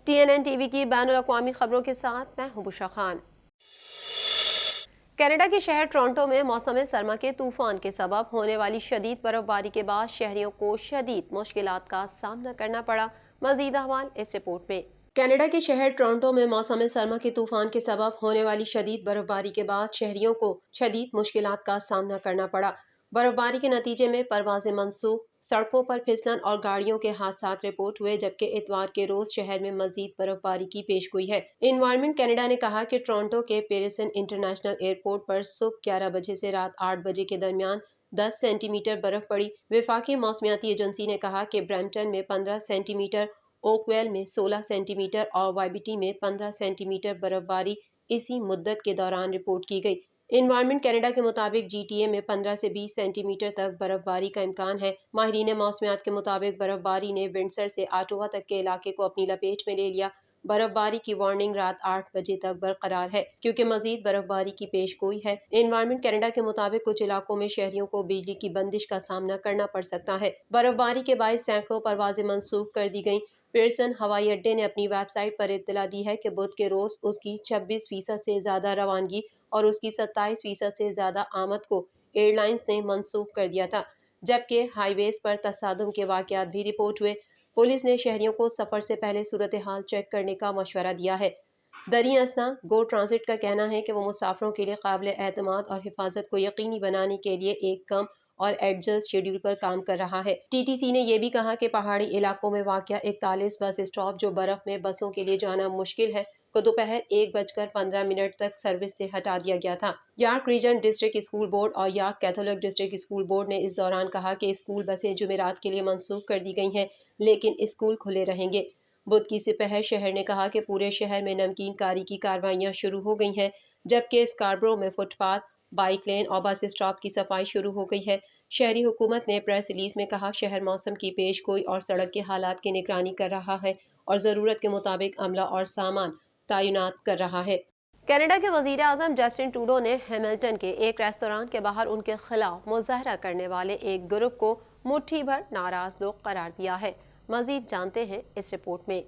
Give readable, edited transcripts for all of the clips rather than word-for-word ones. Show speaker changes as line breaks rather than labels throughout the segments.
TNN TV की बैनुल अक़वामी खबरों के साथ मैं हूं बुशरा खान। कनाडा के शहर टोरंटो में मौसम सरमा के तूफान के सबब होने वाली शदीद बर्फबारी के बाद शहरियों को शदीद मुश्किलात का सामना करना पड़ा। मजीद अहवाल इस रिपोर्ट में। कनाडा के शहर टोरंटो में मौसम सरमा के तूफान के सबब होने वाली शदीद बर्फबारी के बाद शहरियों को शदीद मुश्किलात का सामना करना पड़ा। बर्फबारी के नतीजे में परवाजें मनसूख, सड़कों पर फिसलन और गाड़ियों के हादसात रिपोर्ट हुए, जबकि इतवार के रोज शहर में मजीद बर्फबारी की पेशगोई है। एनवायरमेंट कनाडा ने कहा कि टोरंटो के पेरिसन इंटरनेशनल एयरपोर्ट पर सुबह 11 बजे से रात 8 बजे के दरमियान 10 सेंटीमीटर बर्फ पड़ी। विफाकी मौसमियाती एजेंसी ने कहा कि ब्रैम्पटन में 15 सेंटीमीटर, ओकवेल में 16 सेंटीमीटर और वाईबीटी में 15 सेंटीमीटर बर्फबारी इसी मुद्दत के दौरान रिपोर्ट की गई। एनवायरमेंट कनाडा के मुताबिक GTA में 15 से 20 सेंटीमीटर तक बर्फबारी का इम्कान है। माहिरीन मौसमियात के मुताबिक बर्फबारी ने विंडसर से ऑटावा तक के इलाके को अपनी लपेट में ले लिया। बर्फबारी की वार्निंग रात 8 बजे तक बरकरार है, क्योंकि मजीद बर्फबारी की पेशगोई है। एनवायरमेंट कनाडा के मुताबिक कुछ इलाकों में शहरियों को बिजली की बंदिश का सामना करना पड़ सकता है। बर्फबारी के बायस सैकड़ों परवाजें मनसूख कर दी गईं। पियर्सन हवाई अड्डे ने अपनी वेबसाइट पर इत्तला दी है कि बुध के रोज उसकी 26% से ज्यादा रवानगी और उसकी 27% से ज्यादा आमद को एयरलाइंस ने मनसूख कर दिया था, जबकि हाईवेज पर तसादुम के वाकयात भी रिपोर्ट हुए। पुलिस ने शहरियों को सफर से पहले सूरत हाल चेक करने का मशवरा दिया है। दरी असना गो ट्रांजिट का कहना है कि वो मुसाफरों के लिए काबिल एतमाद और हिफाजत को यकीनी बनाने के लिए एक कम और एडजस्ट शेड्यूल पर काम कर रहा है। TTC ने यह भी कहा कि पहाड़ी इलाकों में वाक़या 41 बस स्टॉप जो बर्फ में बसों के लिए जाना मुश्किल है को दोपहर 1:15 तक सर्विस से हटा दिया गया था। York region district school board और York Catholic district school board ने इस दौरान कहा कि स्कूल बसें जुमेरात के लिए मनसूख कर दी गई हैं, लेकिन स्कूल खुले रहेंगे। बुध की सिपहर शहर ने कहा कि पूरे शहर में नमकीन कारी की कार्रवाइयां शुरू हो गई हैं, जबकि स्कारब्रो में फुटपाथ, बाइक लेन और बस स्टॉप की सफाई शुरू हो गई है। शहरी हुकूमत ने प्रेस रिलीज में कहा शहर मौसम की पेशगोई और सड़क के हालात की निगरानी कर रहा है और ज़रूरत के मुताबिक अमला और सामान तैनात कर रहा है। कनाडा के वज़ीर आज़म जस्टिन ट्रूडो ने हैमिल्टन के एक रेस्तरां के बाहर उनके खिलाफ मुजाहरा करने वाले एक ग्रुप को मुट्ठी भर नाराज लोग करार दिया है। मजीद जानते हैं इस रिपोर्ट में।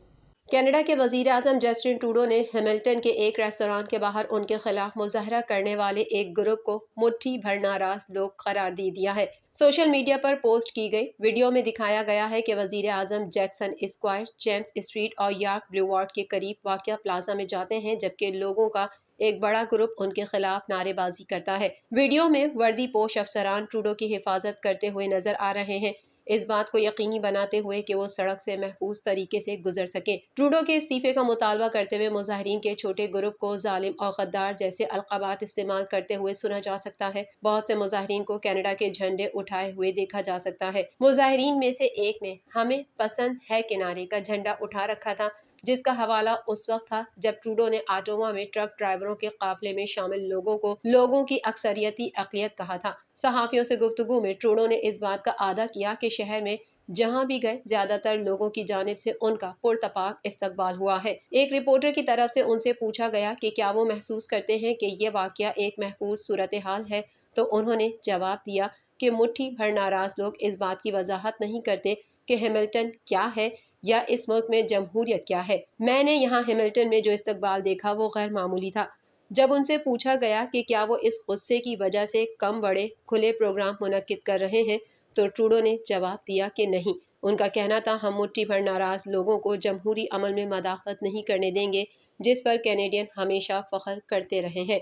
कनाडा के वज़ीर आज़म जस्टिन ट्रूडो ने हैमिल्टन के एक रेस्तरां के बाहर उनके खिलाफ मुजाहरा करने वाले एक ग्रुप को मुट्ठी भर नाराज लोग करार दे दिया है। सोशल मीडिया पर पोस्ट की गई वीडियो में दिखाया गया है कि वज़ीर आज़म जैक्सन स्क्वायर, जेम्स स्ट्रीट और यार्क ब्लूवार्ड के करीब वाक़िया प्लाजा में जाते हैं, जबकि लोगों का एक बड़ा ग्रुप उनके खिलाफ नारेबाजी करता है। वीडियो में वर्दी पोश अफसरान ट्रूडो की हिफाजत करते हुए नजर आ रहे हैं, इस बात को यकीनी बनाते हुए कि वो सड़क से महफूज तरीके से गुजर सके। ट्रूडो के इस्तीफे का मुतालबा करते हुए मुजाहिरीन के छोटे ग्रुप को जालिम और गद्दार जैसे अलकाबात इस्तेमाल करते हुए सुना जा सकता है। बहुत से मुजाहिरीन को कनाडा के झंडे उठाए हुए देखा जा सकता है। मुजाहिरीन में से एक ने "हमें पसंद है" किनारे का झंडा उठा रखा था, जिसका हवाला उस वक्त था जब ट्रूडो ने ऑटावा में ट्रक ड्राइवरों के काफिले में शामिल लोगों की अक्सरियती अक़लियत कहा था। सहाफ़ियों से गुफ्तगू में ट्रूडो ने इस बात का आदा किया कि शहर में जहां भी गए ज्यादातर लोगों की जानिब से उनका पुरतपाक इस्तकबाल हुआ है। एक रिपोर्टर की तरफ से उनसे पूछा गया कि क्या वो महसूस करते हैं कि ये वाक़या एक महफूज सूरत हाल है, तो उन्होंने जवाब दिया कि मुट्ठी भर नाराज लोग इस बात की वजाहत नहीं करते कि हैमिल्टन क्या है या इस मुल्क में जमहूरियत क्या है। मैंने यहाँ हैमिल्टन में जो इस्तकबाल देखा वो गैर मामूली था। जब उनसे पूछा गया कि क्या वो इस गुस्से की वजह से कम बड़े खुले प्रोग्राम मुनक्किद कर रहे हैं, तो ट्रूडो ने जवाब दिया कि नहीं। उनका कहना था, हम मुट्ठी भर नाराज लोगों को जमहूरी अमल में मदाखलत नहीं करने देंगे, जिस पर कैनेडियन हमेशा फख्र करते रहे हैं।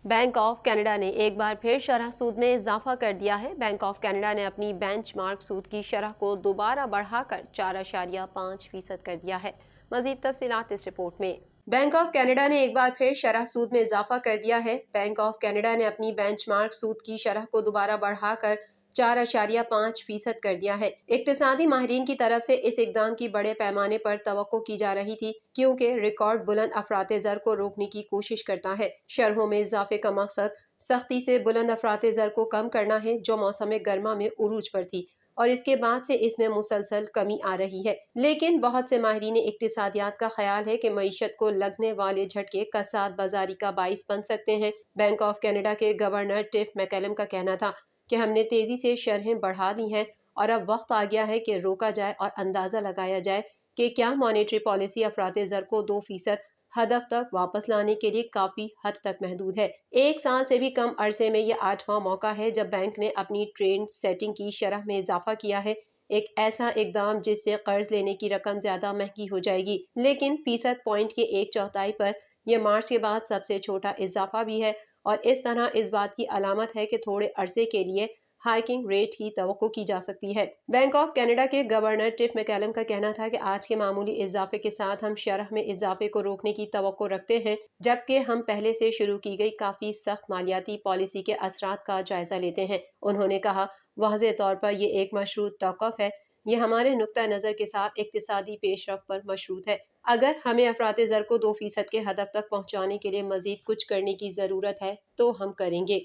बैंक ऑफ कनाडा ने एक बार फिर शरह सूद में इजाफा कर दिया है। बैंक ऑफ कनाडा ने अपनी बेंचमार्क सूद की शरह को दोबारा बढ़ाकर 4.5% कर दिया है। मजीद तफसीलात इस रिपोर्ट में। बैंक ऑफ कनाडा ने एक बार फिर शरह सूद में इजाफा कर दिया है। बैंक ऑफ कनाडा ने अपनी बेंचमार्क सूद की शरह को दोबारा बढ़ाकर 4.5% कर दिया है। इक्तिसादी माहिरीन की तरफ से इस इकदाम की बड़े पैमाने पर तवक्को की जा रही थी, क्योंकि रिकॉर्ड बुलंद अफराते ज़र को रोकने की कोशिश करता है। शरहों में इजाफे का मकसद सख्ती से बुलंद अफराते ज़र को कम करना है, जो मौसम गर्मा में उरूज पर थी और इसके बाद से इसमें मुसलसल कमी आ रही है। लेकिन बहुत से माहिरीन इक्तिसादियात का ख्याल है कि मईशत को लगने वाले झटके कसाद बाजारी का बाइस बन सकते हैं। बैंक ऑफ कनाडा के गवर्नर टिफ मैकलम का कहना था कि हमने तेजी से शरहें बढ़ा दी हैं और अब वक्त आ गया है कि रोका जाए और अंदाजा लगाया जाए کہ کیا مانیٹری پالیسی افراط زر کو 2% ہدف تک واپس لانے کے لیے کافی حد تک محدود ہے۔ 1 سال سے بھی کم عرصے میں یہ 8واں موقع ہے جب بینک نے اپنی ٹرینڈ سیٹنگ کی شرح میں اضافہ کیا ہے، ایک ایسا اقدام جس سے قرض لینے کی رقم زیادہ مہنگی ہو جائے گی، لیکن فیصد پوائنٹ کے 1/4 پر یہ مارچ کے بعد سب سے چھوٹا اضافہ بھی ہے اور اس طرح اس بات کی علامت ہے کہ تھوڑے عرصے کے لیے ہائکنگ ریٹ کی توقع کی جا سکتی ہے۔ بینک آف کینیڈا کے گورنر ٹف میکیلم کا کہنا تھا کہ آج کے معمولی اضافے کے ساتھ ہم شرح میں اضافے کو روکنے کی توقع رکھتے ہیں، جبکہ ہم پہلے سے شروع کی گئی کافی سخت مالیاتی پالیسی کے اثرات کا جائزہ لیتے ہیں۔ انہوں نے کہا، واضح طور پر یہ ایک مشروط توقف ہے، یہ ہمارے نقطہ نظر کے ساتھ اقتصادی پیش رفت پر مشروط ہے۔ اگر ہمیں افراط زر کو 2% کے ہدف تک پہنچانے کے لیے مزید کچھ کرنے کی ضرورت ہے تو ہم کریں گے۔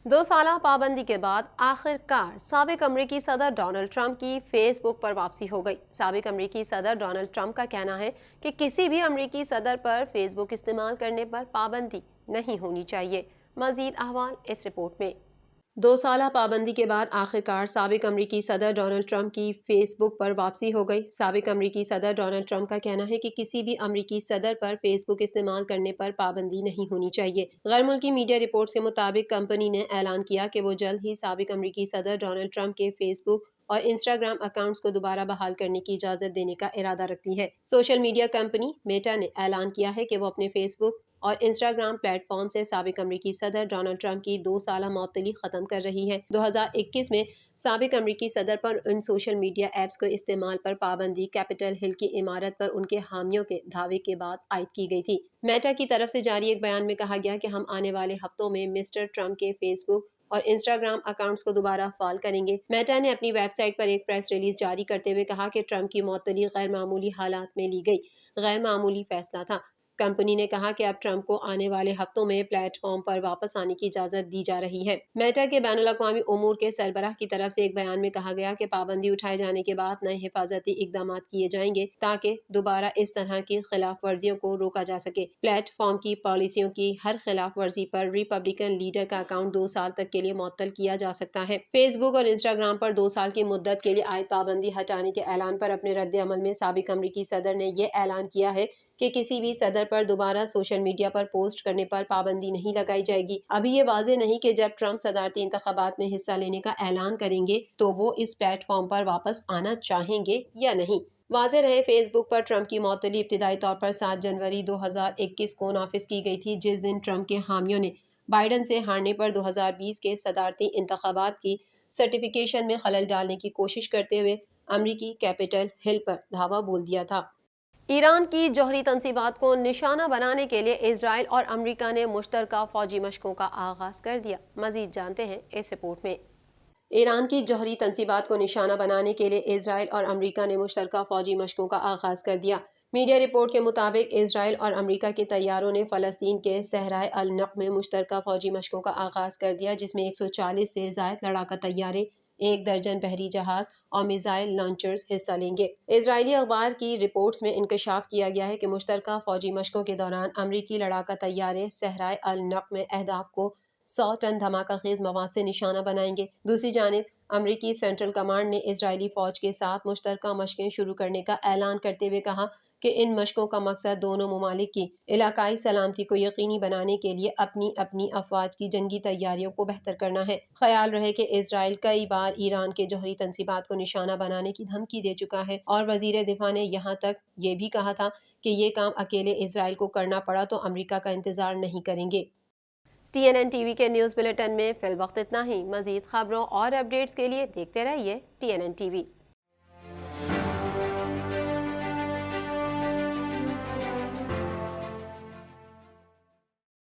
2 سالہ پابندی کے بعد آخر کار سابق امریکی صدر ڈونلڈ ٹرمپ کی فیس بک پر واپسی ہو گئی۔ سابق امریکی صدر ڈونلڈ ٹرمپ کا کہنا ہے کہ کسی بھی امریکی صدر پر فیس بک استعمال کرنے پر پابندی نہیں ہونی چاہیے۔ مزید احوال اس رپورٹ میں۔ 2 سالہ پابندی کے بعد آخر کار سابق امریکی صدر ڈونلڈ ٹرمپ کی فیس بک پر واپسی ہو گئی۔ سابق امریکی صدر ڈونلڈ ٹرمپ کا کہنا ہے کہ کسی بھی امریکی صدر پر فیس بک استعمال کرنے پر پابندی نہیں ہونی چاہیے۔ غیر ملکی میڈیا رپورٹس کے مطابق کمپنی نے اعلان کیا کہ وہ جلد ہی سابق امریکی صدر ڈونلڈ ٹرمپ کے فیس بک اور انسٹاگرام اکاؤنٹس کو دوبارہ بحال کرنے کی اجازت دینے کا ارادہ رکھتی ہے۔ سوشل میڈیا کمپنی میٹا نے اعلان کیا ہے کہ وہ اپنے فیس بک اور انسٹاگرام پلیٹ فارم سے سابق امریکی صدر ڈونلڈ ٹرمپ کی 2 سالہ معطلی ختم کر رہی ہے۔ 2021 میں سابق امریکی صدر پر ان سوشل میڈیا ایپس کو استعمال پر پابندی کیپٹل ہل کی عمارت پر ان کے حامیوں کے دعوے کے بعد عائد کی گئی تھی۔ میٹا کی طرف سے جاری ایک بیان میں کہا گیا کہ ہم آنے والے ہفتوں میں مسٹر ٹرمپ کے فیس بک اور انسٹاگرام اکاؤنٹس کو دوبارہ فعال کریں گے۔ میٹا نے اپنی ویب سائٹ پر ایک پریس ریلیز جاری کرتے ہوئے کہا کہ ٹرمپ کی معطلی غیر معمولی حالات میں لی گئی غیر معمولی فیصلہ تھا۔ کمپنی نے کہا کہ اب ٹرمپ کو آنے والے ہفتوں میں پلیٹ فارم پر واپس آنے کی اجازت دی جا رہی ہے۔ میٹا کے بین الاقوامی امور کے سربراہ کی طرف سے ایک بیان میں کہا گیا کہ پابندی اٹھائے جانے کے بعد نئے حفاظتی اقدامات کیے جائیں گے تاکہ دوبارہ اس طرح کی خلاف ورزیوں کو روکا جا سکے۔ پلیٹ فارم کی پالیسیوں کی ہر خلاف ورزی پر ریپبلکن لیڈر کا اکاؤنٹ 2 سال تک کے لیے معطل کیا جا سکتا ہے۔ فیس بک اور انسٹاگرام پر 2 سال کی مدت کے لیے عائد پابندی ہٹانے کے اعلان پر اپنے رد عمل میں سابق امریکی صدر نے یہ اعلان کیا ہے کہ کسی بھی صدر پر دوبارہ سوشل میڈیا پر پوسٹ کرنے پر پابندی نہیں لگائی جائے گی۔ ابھی یہ واضح نہیں کہ جب ٹرمپ صدارتی انتخابات میں حصہ لینے کا اعلان کریں گے تو وہ اس پلیٹ فارم پر واپس آنا چاہیں گے یا نہیں۔ واضح رہے، فیس بک پر ٹرمپ کی معطلی ابتدائی طور پر 7 جنوری 2021 کو نافذ کی گئی تھی، جس دن ٹرمپ کے حامیوں نے بائیڈن سے ہارنے پر 2020 کے صدارتی انتخابات کی سرٹیفکیشن میں خلل ڈالنے کی کوشش کرتے ہوئے امریکی کیپٹل ہل پر دھاوا بول دیا تھا۔ ایران کی جوہری تنصیبات کو نشانہ بنانے کے لیے اسرائیل اور امریکہ نے مشترکہ فوجی مشقوں کا آغاز کر دیا۔ مزید جانتے ہیں اس رپورٹ میں۔ ایران کی جوہری تنصیبات کو نشانہ بنانے کے لیے اسرائیل اور امریکہ نے مشترکہ فوجی مشقوں کا آغاز کر دیا۔ میڈیا رپورٹ کے مطابق اسرائیل اور امریکہ کے طیاروں نے فلسطین کے صحرائے النقب میں مشترکہ فوجی مشقوں کا آغاز کر دیا، جس میں 140 سے زائد لڑاکا طیارے، 1 درجن بحری جہاز اور میزائل لانچرز حصہ لیں گے۔ اسرائیلی اخبار کی رپورٹس میں انکشاف کیا گیا ہے کہ مشترکہ فوجی مشقوں کے دوران امریکی لڑاکا طیارے صحرائے النقب میں اہداف کو 100 ٹن دھماکہ خیز مواد سے نشانہ بنائیں گے۔ دوسری جانب امریکی سینٹرل کمانڈ نے اسرائیلی فوج کے ساتھ مشترکہ مشقیں شروع کرنے کا اعلان کرتے ہوئے کہا کہ ان مشقوں کا مقصد دونوں ممالک کی علاقائی سلامتی کو یقینی بنانے کے لیے اپنی اپنی افواج کی جنگی تیاریوں کو بہتر کرنا ہے۔ خیال رہے کہ اسرائیل کئی بار ایران کے جوہری تنصیبات کو نشانہ بنانے کی دھمکی دے چکا ہے اور وزیر دفاع نے یہاں تک یہ بھی کہا تھا کہ یہ کام اکیلے اسرائیل کو کرنا پڑا تو امریکہ کا انتظار نہیں کریں گے۔ TNN ٹی وی کے نیوز بلیٹن میں فی الوقت اتنا ہی۔ مزید خبروں اور اپڈیٹس کے لیے دیکھتے رہیے TNN ٹی وی۔